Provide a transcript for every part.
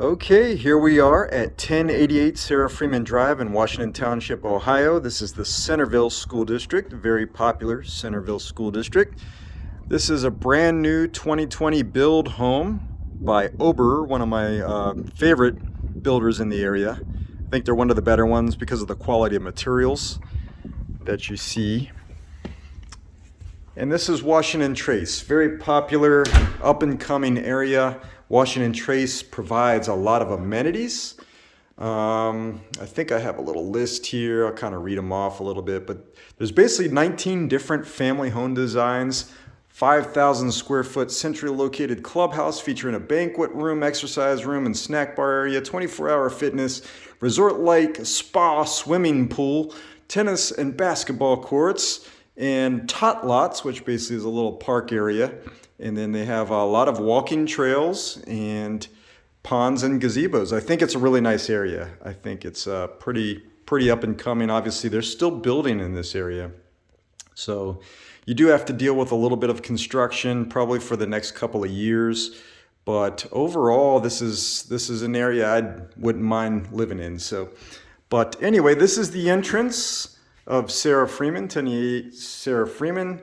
Okay, here we are at 1088 Sarah Freeman Drive in Washington Township, Ohio. This is the Centerville School District, a very popular Centerville School District. This is a brand new 2020 build home by Oberer, one of my favorite builders in the area. I think they're one of the better ones because of the quality of materials that you see. And this is Washington Trace, very popular up-and-coming area. Washington Trace provides a lot of amenities. I think I have a little list here. I'll kind of read them off a little bit, but there's basically 19 different family home designs, 5,000 square foot centrally located clubhouse featuring a banquet room, exercise room, and snack bar area, 24-hour fitness, resort-like spa, swimming pool, tennis and basketball courts, and tot lots, which basically is a little park area. And then they have a lot of walking trails and ponds and gazebos. I think it's a really nice area. I think it's pretty up and coming. Obviously, they're still building in this area. So you do have to deal with a little bit of construction probably for the next couple of years. But overall, this is an area I wouldn't mind living in. But anyway, this is the entrance of Sarah Freeman, 1088 Sarah Freeman.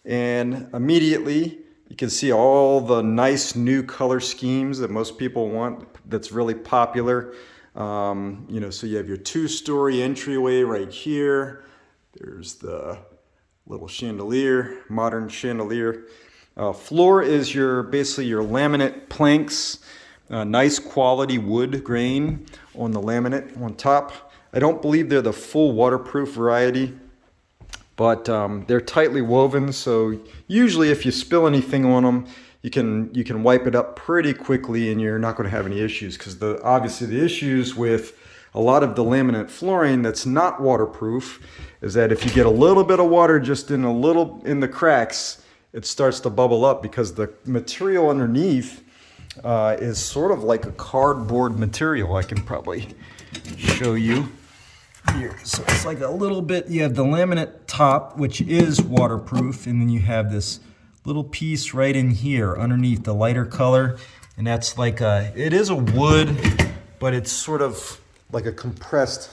And immediately, you can see all the nice new color schemes that most people want. That's really popular. So you have your two-story entryway right here. There's the little chandelier, modern chandelier. Floor is basically your laminate planks. Nice quality wood grain on the laminate on top. I don't believe they're the full waterproof variety, but they're tightly woven, so usually if you spill anything on them, you can wipe it up pretty quickly and you're not going to have any issues, because obviously the issues with a lot of the laminate flooring that's not waterproof is that if you get a little bit of water just in the cracks, it starts to bubble up because the material underneath is sort of like a cardboard material. I can probably show you here. So it's like a little bit, you have the laminate top, which is waterproof, and then you have this little piece right in here underneath, the lighter color, and that's like it is a wood, but it's sort of like a compressed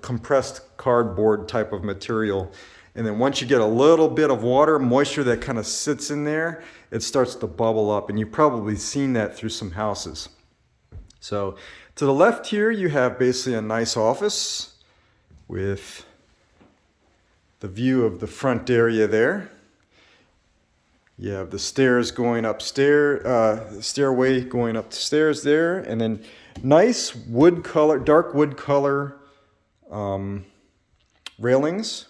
compressed cardboard type of material. And then once you get a little bit of water, moisture that kind of sits in there, it starts to bubble up, and you've probably seen that through some houses. So to the left here, you have basically a nice office with the view of the front area there. You have the stairs going upstairs, stairway going up the stairs there, and then nice wood color, dark wood color railings,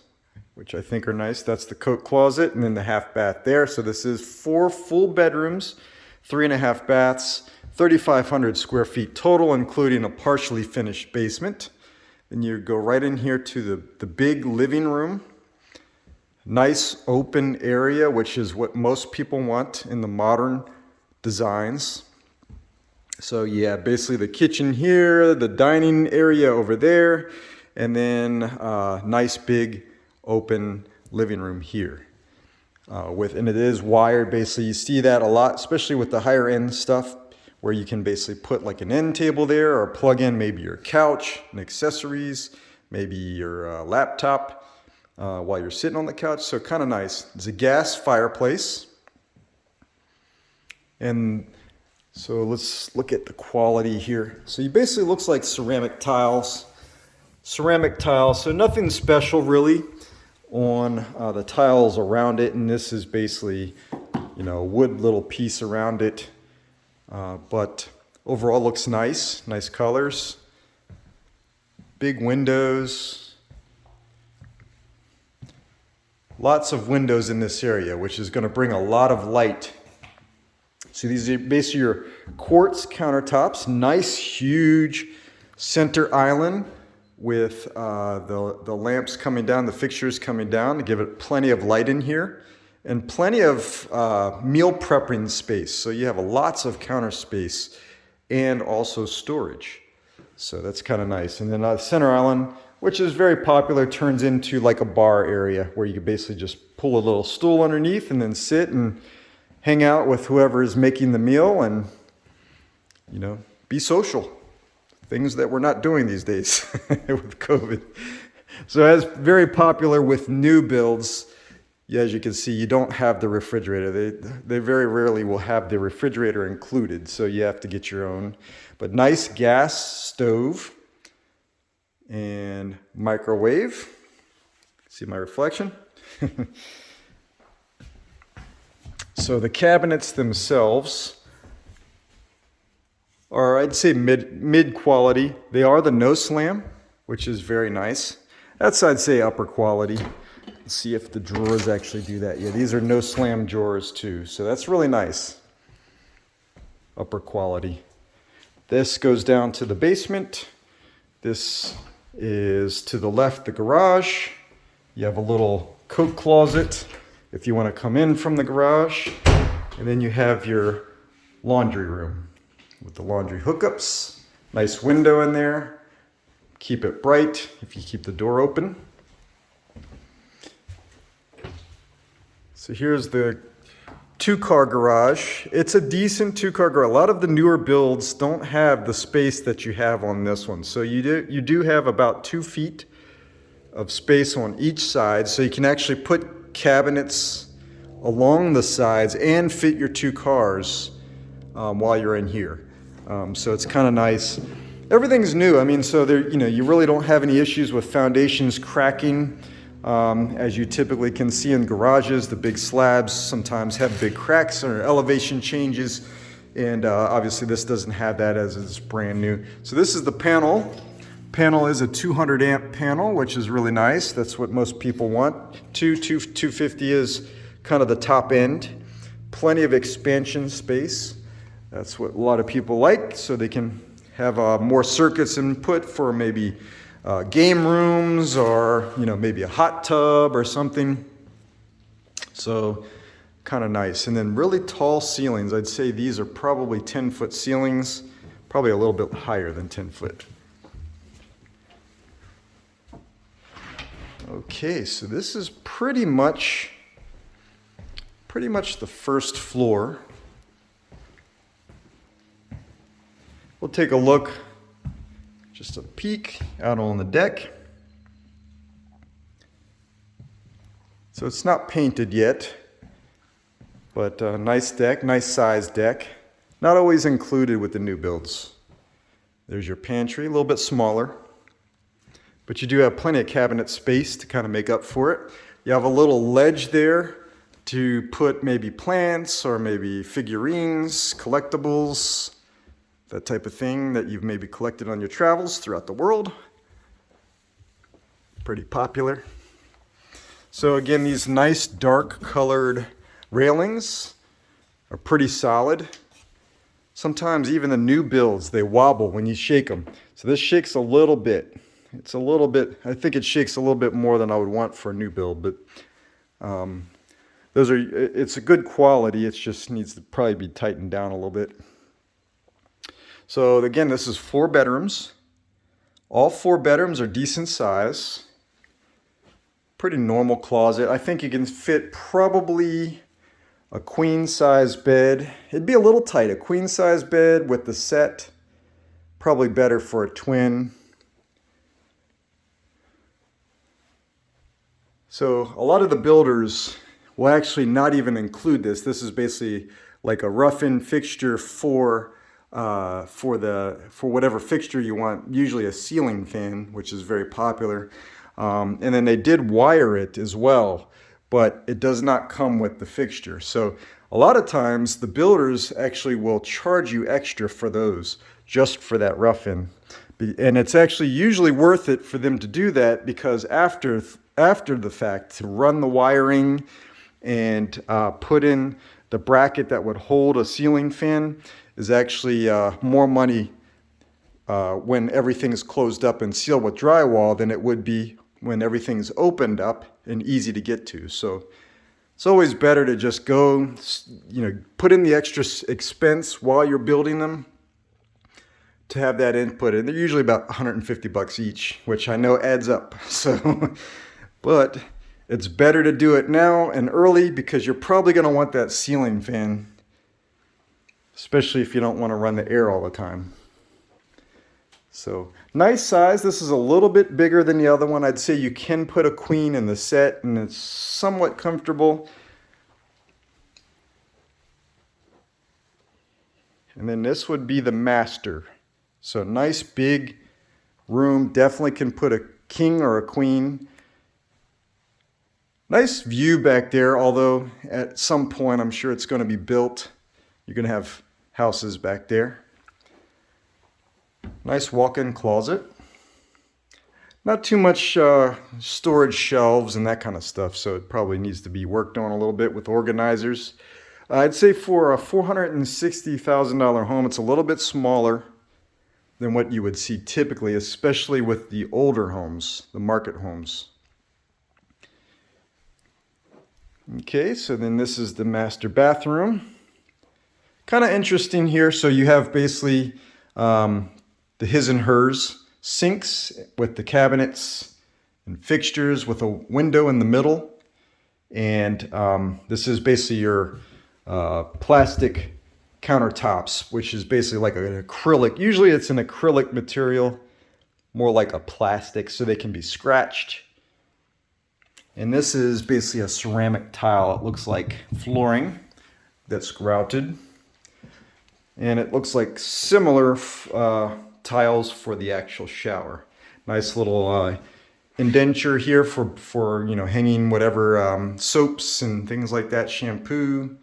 which I think are nice. That's the coat closet, and then the half bath there. So this is 4 full bedrooms, 3.5 baths, 3,500 square feet total, including a partially finished basement. Then you go right in here to the big living room. Nice open area, which is what most people want in the modern designs. So yeah, basically the kitchen here, the dining area over there, and then nice big open living room here. And it is wired, basically. You see that a lot, especially with the higher end stuff, where you can basically put like an end table there, or plug in maybe your couch and accessories, maybe your laptop while you're sitting on the couch. So kind of nice. It's a gas fireplace. And so let's look at the quality here. So it basically looks like ceramic tiles. So nothing special really on the tiles around it. And this is basically, a wood little piece around it. But overall looks nice colors, big windows, lots of windows in this area, which is going to bring a lot of light. So these are basically your quartz countertops, nice huge center island with the lamps coming down, the fixtures coming down to give it plenty of light in here. And plenty of meal prepping space. So you have lots of counter space and also storage. So that's kind of nice. And then the center island, which is very popular, turns into like a bar area where you can basically just pull a little stool underneath and then sit and hang out with whoever is making the meal and, be be social. Things that we're not doing these days with COVID. So that's very popular with new builds. Yeah, as you can see, you don't have the refrigerator. They very rarely will have the refrigerator included, so you have to get your own. But nice gas stove and microwave. See my reflection? So the cabinets themselves are, I'd say, mid quality. They are the no slam, which is very nice. That's, I'd say, upper quality. Let's see if the drawers actually do that. Yeah, these are no slam drawers too, so that's really nice. Upper quality. This goes down to the basement. This is to the left, the garage. You have a little coat closet if you want to come in from the garage. And then you have your laundry room with the laundry hookups. Nice window in there. Keep it bright if you keep the door open. So here's the two-car garage. It's a decent two-car garage. A lot of the newer builds don't have the space that you have on this one. So you do have about 2 feet of space on each side. So you can actually put cabinets along the sides and fit your 2 cars while you're in here. So it's kind of nice. Everything's new. I mean, so there, you really don't have any issues with foundations cracking. As you typically can see in garages, the big slabs sometimes have big cracks or elevation changes, and obviously this doesn't have that as it's brand new. So this is the panel. Panel is a 200 amp panel, which is really nice. That's what most people want. 250 is kind of the top end. Plenty of expansion space. That's what a lot of people like, so they can have more circuits input for maybe game rooms or maybe a hot tub or something. So kind of nice. And then really tall ceilings. I'd say these are probably 10-foot ceilings, probably a little bit higher than 10 foot. Okay, so this is pretty much the first floor. We'll take a look, just a peek out on the deck. So it's not painted yet, but nice deck, nice size deck. Not always included with the new builds. There's your pantry, a little bit smaller, but you do have plenty of cabinet space to kind of make up for it. You have a little ledge there to put maybe plants or maybe figurines, collectibles, that type of thing that you've maybe collected on your travels throughout the world. Pretty popular. So again, these nice dark colored railings are pretty solid. Sometimes even the new builds, they wobble when you shake them. So this shakes a little bit. It's a little bit, I think it shakes a little bit more than I would want for a new build, but it's a good quality. It just needs to probably be tightened down a little bit. So again, this is 4 bedrooms. All 4 bedrooms are decent size. Pretty normal closet. I think you can fit probably a queen size bed. It'd be a little tight. A queen size bed with the set. Probably better for a twin. So a lot of the builders will actually not even include this. This is basically like a rough-in fixture for whatever fixture you want, usually a ceiling fan, which is very popular. And then they did wire it as well, but it does not come with the fixture. So a lot of times the builders actually will charge you extra for those, just for that rough-in. And it's actually usually worth it for them to do that, because after the fact, to run the wiring and put in the bracket that would hold a ceiling fan is actually more money when everything's closed up and sealed with drywall than it would be when everything's opened up and easy to get to. So it's always better to just go, put in the extra expense while you're building them to have that input. And they're usually about $150 each, which I know adds up. So, but it's better to do it now and early, because you're probably going to want that ceiling fan, especially if you don't want to run the air all the time. So nice size. This is a little bit bigger than the other one. I'd say you can put a queen in the set and it's somewhat comfortable. And then this would be the master. So nice big room. Definitely can put a king or a queen. Nice view back there, although at some point I'm sure it's going to be built. You're going to have houses back there. Nice walk-in closet. Not too much storage shelves and that kind of stuff, so it probably needs to be worked on a little bit with organizers. I'd say for a $460,000 home, it's a little bit smaller than what you would see typically, especially with the older homes, the market homes. Okay, so then this is the master bathroom. Kind of interesting here. So you have basically the his and hers sinks with the cabinets and fixtures with a window in the middle. And this is basically your plastic countertops, which is basically like an acrylic. Usually it's an acrylic material, more like a plastic, so they can be scratched. And this is basically a ceramic tile. It looks like flooring that's grouted. And it looks like similar tiles for the actual shower. Nice little indenture here for you know, hanging whatever soaps and things like that, shampoo.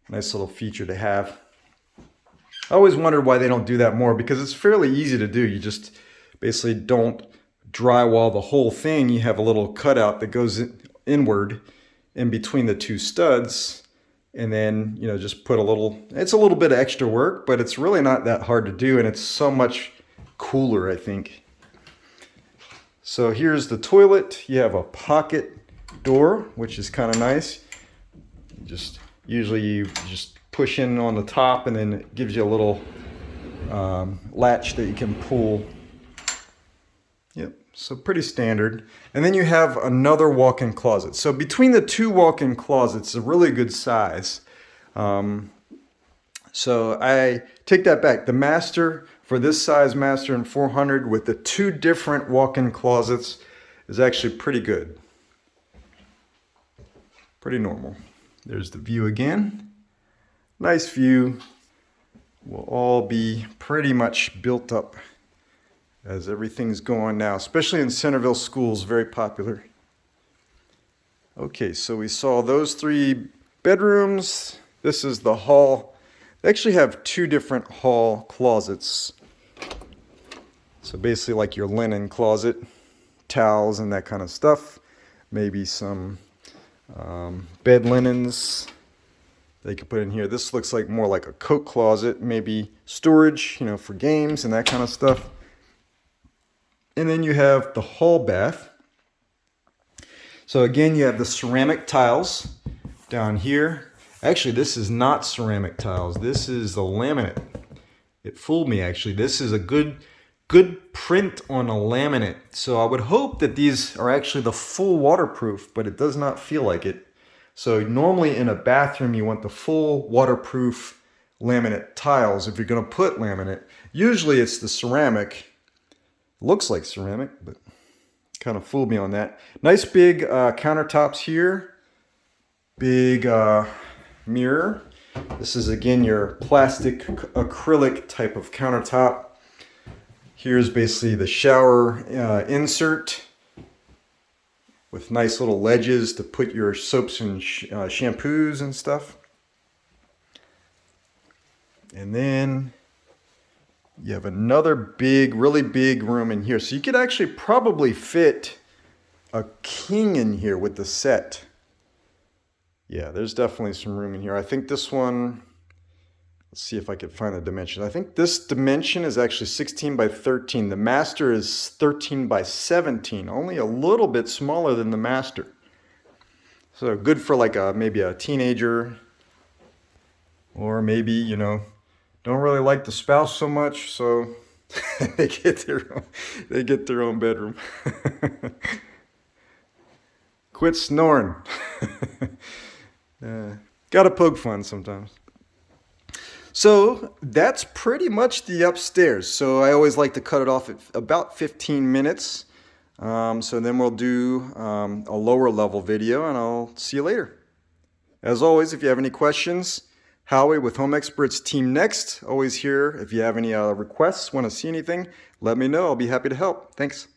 Nice little feature to have. I always wondered why they don't do that more, because it's fairly easy to do. You just basically don't drywall the whole thing. You have a little cutout that goes inward in between the two studs, and then, you know, just put a little, it's a little bit of extra work, but it's really not that hard to do, and it's so much cooler, I think. So here's the toilet. You have a pocket door, which is kind of nice. Usually you just push in on the top, and then it gives you a little latch that you can pull. Yep, so pretty standard. And then you have another walk-in closet. So between the two walk-in closets, a really good size. So I take that back. The master, for this size master in 400 with the two different walk-in closets, is actually pretty good. Pretty normal. There's the view again. Nice view. Will all be pretty much built up as everything's going now, especially in Centerville schools, very popular. Okay, so we saw those three bedrooms. This is the hall. They actually have two different hall closets. So basically like your linen closet, towels and that kind of stuff. Maybe some bed linens they could put in here. This looks like more like a coat closet, maybe storage, you know, for games and that kind of stuff. And then you have the hall bath. So again, you have the ceramic tiles down here. Actually, this is not ceramic tiles. This is the laminate. It fooled me, actually. This is a good print on a laminate. So I would hope that these are actually the full waterproof, but it does not feel like it. So normally in a bathroom, you want the full waterproof laminate tiles if you're going to put laminate. Usually it's the ceramic. Looks like ceramic, but kind of fooled me on that. Nice big countertops here. Big mirror. This is again your plastic acrylic type of countertop. Here's basically the shower insert with nice little ledges to put your soaps and shampoos and stuff. And then you have another big, really big room in here. So you could actually probably fit a king in here with the set. Yeah, there's definitely some room in here. I think this one, let's see if I could find the dimension. I think this dimension is actually 16 by 13. The master is 13 by 17, only a little bit smaller than the master. So good for like maybe a teenager, or maybe, you know, don't really like the spouse so much, so they get their own bedroom. Quit snoring. Gotta poke fun sometimes. So that's pretty much the upstairs. So I always like to cut it off at about 15 minutes. So then we'll do a lower level video, and I'll see you later. As always, if you have any questions, Howie with Home Experts Team Next. Always here. If you have any requests, want to see anything, let me know. I'll be happy to help. Thanks.